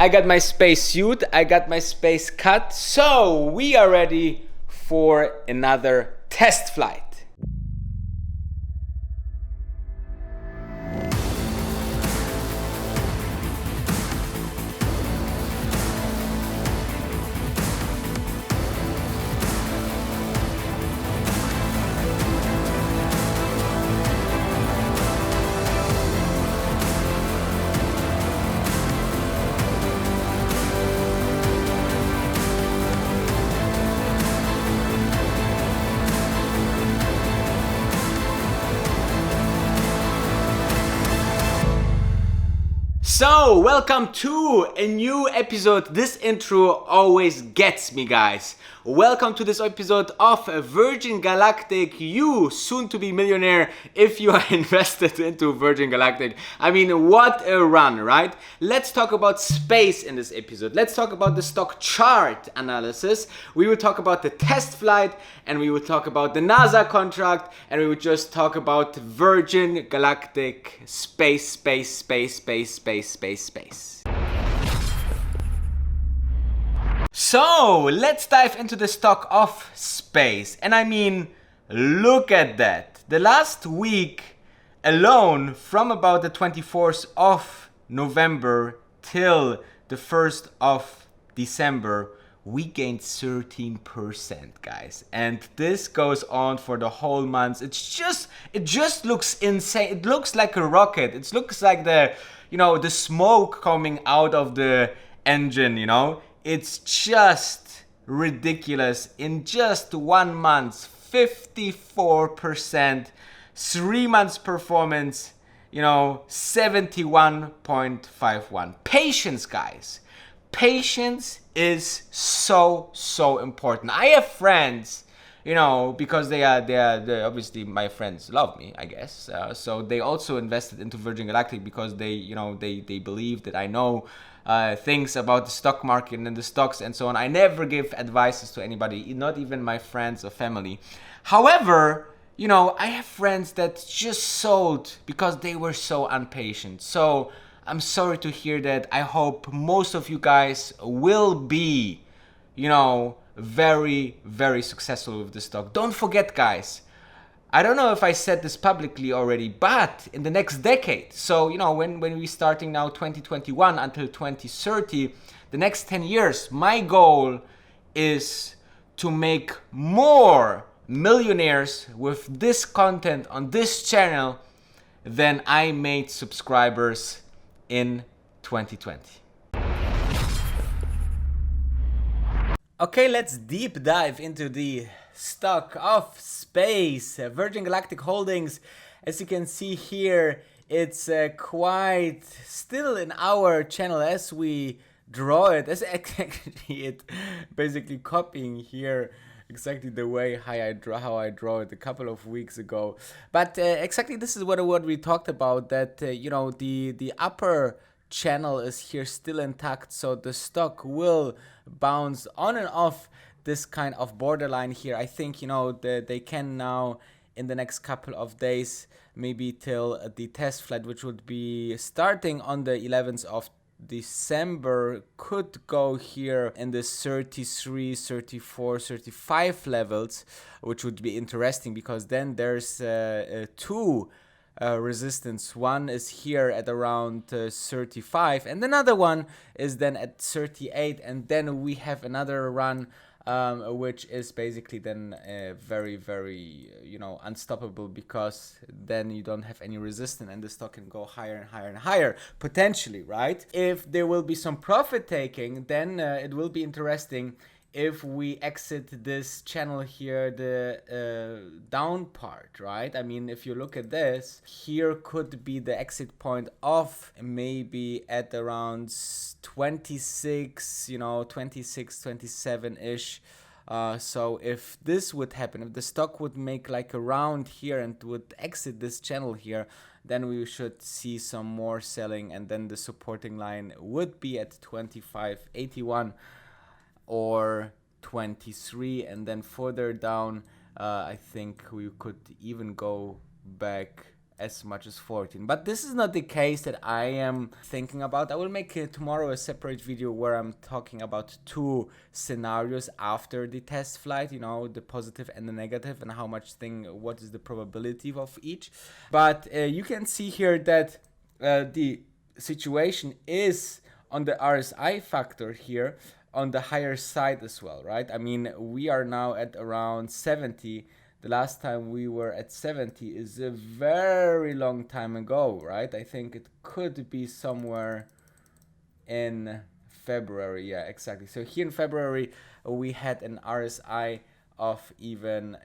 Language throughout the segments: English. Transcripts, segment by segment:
I got my space suit, I got my space cut, so we are ready for another test flight. So, welcome to a new episode. This intro always gets me, guys. Welcome to this episode of Virgin Galactic, you soon to be millionaire if you are invested into Virgin Galactic. I mean, what a run, right? Let's talk about space in this episode. Let's talk about the stock chart analysis. We will talk about the test flight, and we will talk about the NASA contract, and we will just talk about Virgin Galactic space. So, let's dive into the stock of space. And I mean, look at that. The last week alone, from about the 24th of November till the 1st of December, we gained 13%, guys. And this goes on for the whole month. It just looks insane. It looks like a rocket. It looks like the smoke coming out of the engine, It's just ridiculous. In just 1 month, 54%, 3 months performance, 71.51. Patience, guys. Patience is so important. I have friends, because they obviously my friends love me, I guess. So they also invested into Virgin Galactic because they believe that I know things about the stock market and the stocks and so on. I never give advices to anybody, not even my friends or family. However, I have friends that just sold because they were so impatient. So I'm sorry to hear that. I hope most of you guys will be, very, very successful with the stock. Don't forget, guys, I don't know if I said this publicly already, but in the next decade, so, when we're starting now 2021 until 2030, the next 10 years, my goal is to make more millionaires with this content on this channel than I made subscribers in 2020. Okay, let's deep dive into the stock of space. Virgin Galactic Holdings, as you can see here, it's quite still in our channel as we draw it. As actually it basically copying here exactly the way how I draw it a couple of weeks ago. But exactly this is what we talked about, that the upper channel is here still intact, so the stock will bounce on and off this kind of borderline here. I think they can now in the next couple of days, maybe till the test flight, which would be starting on the 11th of December, could go here in the 33, 34, 35 levels, which would be interesting because then there's two resistance. One is here at around 35 and another one is then at 38, and then we have another run which is basically then very, very unstoppable, because then you don't have any resistance and the stock can go higher and higher and higher potentially, right? If there will be some profit taking, then it will be interesting if we exit this channel here, the down part, right? I mean, if you look at this, here could be the exit point of maybe at around 26, 26, 27-ish. So if this would happen, if the stock would make like a round here and would exit this channel here, then we should see some more selling, and then the supporting line would be at 25.81 or 23, and then further down I think we could even go back as much as 14. But this is not the case that I am thinking about. I will make tomorrow a separate video where I'm talking about two scenarios after the test flight, you know, the positive and the negative, and what is the probability of each. But you can see here that the situation is on the RSI factor here on the higher side as well, right? I mean, we are now at around 70. The last time we were at 70 is a very long time ago, right? I think it could be somewhere in February. Yeah, exactly. So here in February, we had an RSI of even,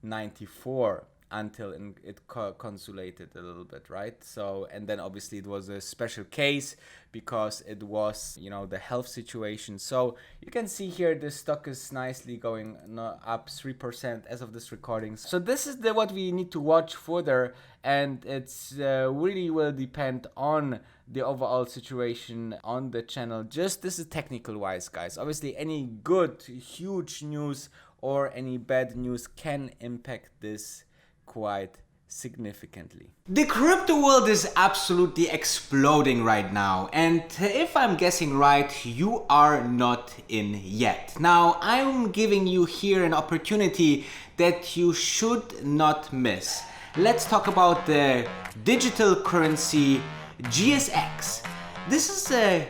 94 until it consolidated a little bit, right? So, and then obviously it was a special case because it was, the health situation. So you can see here the stock is nicely going up 3% as of this recording. So this is what we need to watch further, and it's really will depend on the overall situation on the channel. Just this is technical wise, guys. Obviously any good huge news or any bad news can impact this quite significantly. The crypto world is absolutely exploding right now, and if I'm guessing right, you are not in yet. Now, I'm giving you here an opportunity that you should not miss. Let's talk about the digital currency GSX. This is a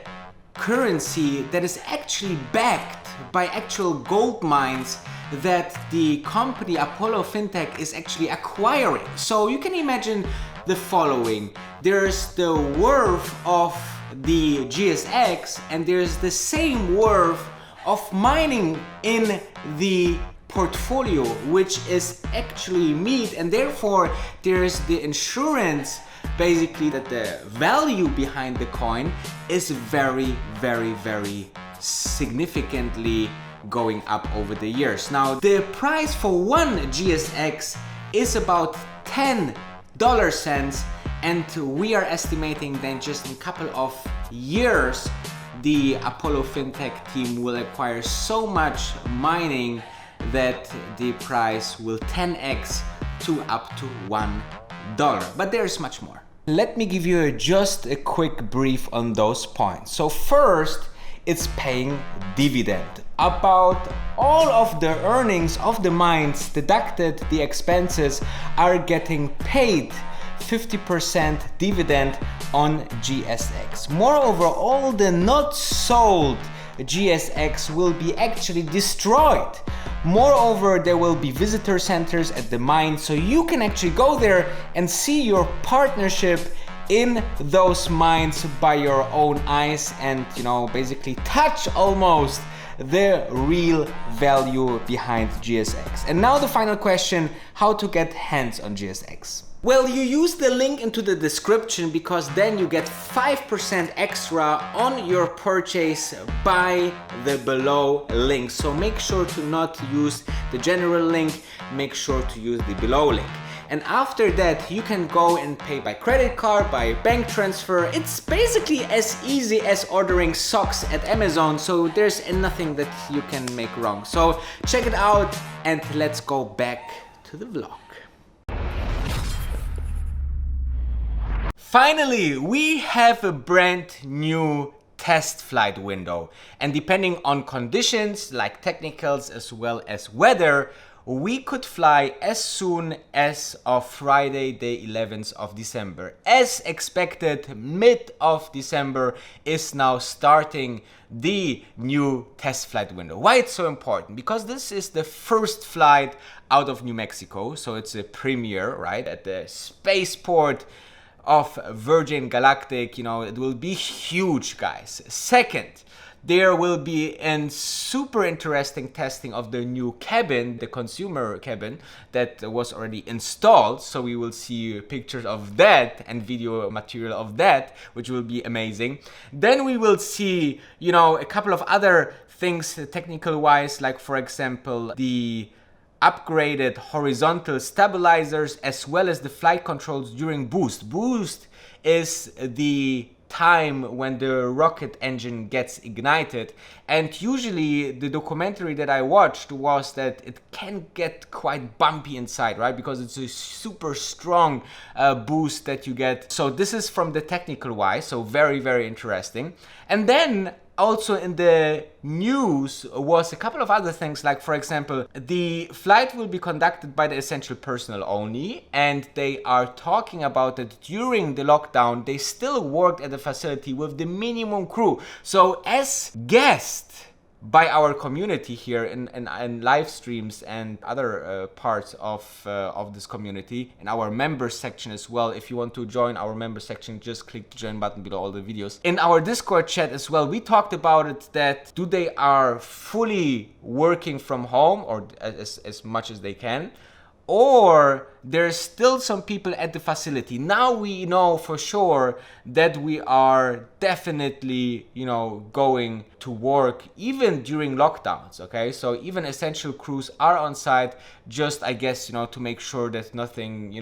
currency that is actually backed by actual gold mines that the company Apollo Fintech is actually acquiring. So you can imagine the following. There's the worth of the GSX and there's the same worth of mining in the portfolio, which is actually meat, and therefore there's the insurance basically that the value behind the coin is very, very, very significantly going up over the years. Now, the price for one GSX is about $10 cents, and we are estimating that just in a couple of years, the Apollo Fintech team will acquire so much mining that the price will 10x to up to $1. But there's much more. Let me give you just a quick brief on those points. So first, it's paying dividend. About all of the earnings of the mines deducted the expenses are getting paid 50% dividend on GSX. Moreover, all the not sold GSX will be actually destroyed. Moreover, there will be visitor centers at the mine, so you can actually go there and see your partnership in those mines by your own eyes and, basically touch almost the real value behind GSX. And now the final question, how to get hands on GSX. Well, you use the link into the description because then you get 5% extra on your purchase by the below link. So make sure to not use the general link, make sure to use the below link. And after that, you can go and pay by credit card, by bank transfer. It's basically as easy as ordering socks at Amazon, so there's nothing that you can make wrong. So check it out and let's go back to the vlog. Finally, we have a brand new test flight window, and depending on conditions like technicals as well as weather, we could fly as soon as of Friday, the 11th of December. As expected, mid of December is now starting the new test flight window. Why it's so important? Because this is the first flight out of New Mexico, so it's a premiere, right, at the spaceport of Virgin Galactic. It will be huge, guys. Second, there will be a super interesting testing of the new cabin, the consumer cabin that was already installed. So we will see pictures of that and video material of that, which will be amazing. Then we will see, a couple of other things technical wise, like for example, the upgraded horizontal stabilizers as well as the flight controls during boost. Boost is the time when the rocket engine gets ignited. And usually the documentary that I watched was that it can get quite bumpy inside, right? Because it's a super strong boost that you get. So this is from the technical wise, so very, very interesting. And then also in the news was a couple of other things, like for example, the flight will be conducted by the essential personnel only, and they are talking about that during the lockdown they still worked at the facility with the minimum crew. So as guests by our community here in live streams and other parts of this community, in our members section as well. If you want to join our members section, just click the join button below all the videos. In our Discord chat as well, we talked about it, that they are fully working from home, or as much as they can, or there's still some people at the facility. Now we know for sure that we are definitely, going to work even during lockdowns, okay? So even essential crews are on site, just, I guess, to make sure that nothing,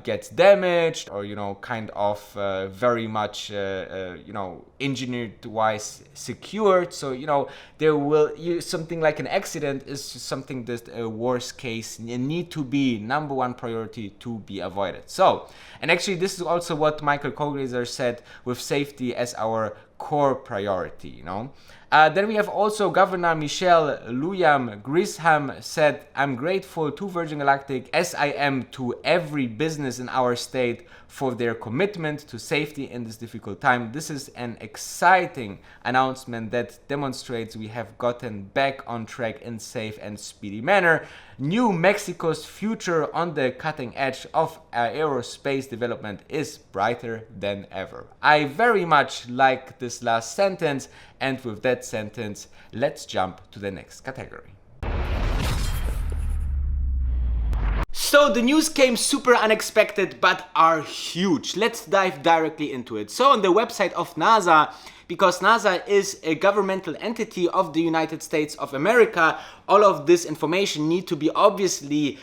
gets damaged, or, kind of very much, engineered wise secured. So, there will, something like an accident is something that a worst case need to be number one priority to be avoided. So, and actually this is also what Michael Koglaser said, with safety as our core priority, Then we have also Governor Michelle Lujan Grisham said, "I'm grateful to Virgin Galactic, as I am to every business in our state, for their commitment to safety in this difficult time. This is an exciting announcement that demonstrates we have gotten back on track in safe and speedy manner. New Mexico's future on the cutting edge of aerospace development is brighter than ever." I very much like this last sentence, and with that sentence, let's jump to the next category. So the news came super unexpected, but are huge. Let's dive directly into it. So on the website of NASA, because NASA is a governmental entity of the United States of America, all of this information need to be obviously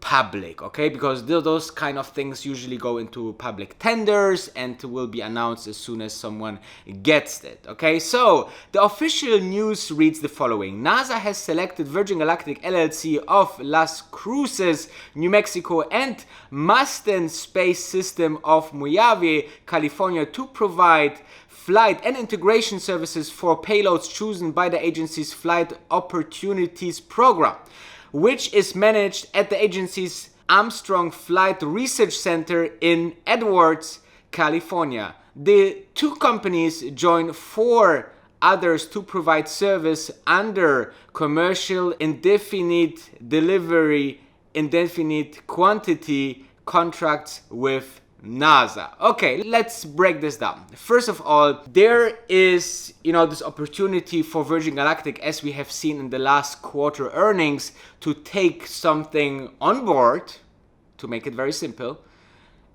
public, okay? Because those kind of things usually go into public tenders and will be announced as soon as someone gets it, okay? So the official news reads the following: NASA has selected Virgin Galactic LLC of Las Cruces, New Mexico, and Masten Space System of Mojave, California, to provide flight and integration services for payloads chosen by the agency's Flight Opportunities Program, which is managed at the agency's Armstrong Flight Research Center in Edwards, California. The two companies join 4 others to provide service under commercial indefinite delivery, indefinite quantity contracts with NASA. Okay, let's break this down. First of all, there is, this opportunity for Virgin Galactic, as we have seen in the last quarter earnings, to take something on board, to make it very simple,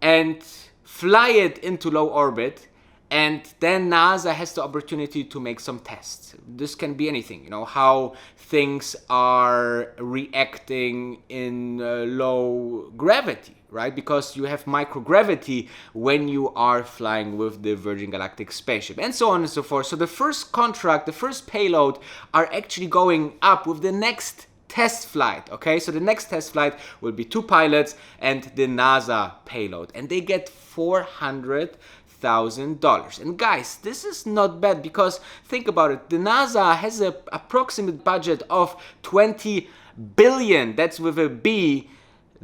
and fly it into low orbit, and then NASA has the opportunity to make some tests. This can be anything, how things are reacting in low gravity, right? Because you have microgravity when you are flying with the Virgin Galactic spaceship, and so on and so forth. So the first contract, the first payload are actually going up with the next test flight, okay? So the next test flight will be 2 pilots and the NASA payload, and they get $400,000. And guys, this is not bad, because think about it. The NASA has an approximate budget of 20 billion, that's with a B,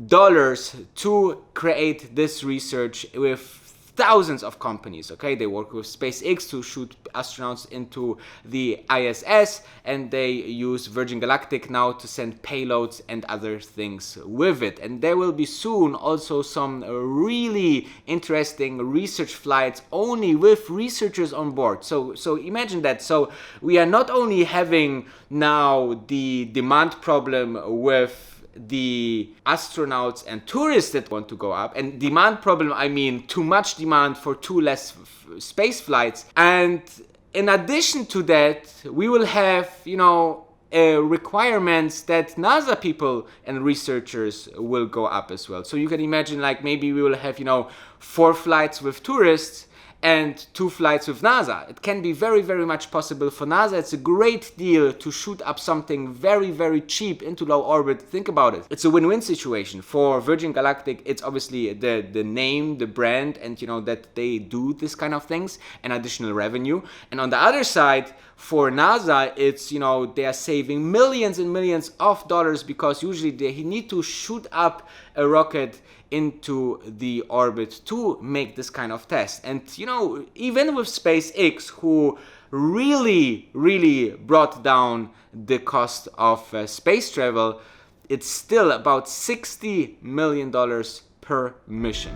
dollars, to create this research with thousands of companies, okay? They work with SpaceX to shoot astronauts into the ISS, and they use Virgin Galactic now to send payloads and other things with it. And there will be soon also some really interesting research flights only with researchers on board. So imagine that. So we are not only having now the demand problem with the astronauts and tourists that want to go up, and demand problem, I mean too much demand for too less space flights, and in addition to that we will have requirements that NASA people and researchers will go up as well. So you can imagine, like, maybe we will have 4 flights with tourists and 2 flights with NASA. It can be very, very much possible for NASA. It's a great deal to shoot up something very, very cheap into low orbit. Think about it. It's a win-win situation. For Virgin Galactic, it's obviously the name, the brand, and you know that they do this kind of things and additional revenue. And on the other side, for NASA, it's, you know, they are saving millions and millions of dollars because usually they need to shoot up a rocket into the orbit to make this kind of test. And you know, even with SpaceX, who really brought down the cost of space travel, it's still about $60 million per mission.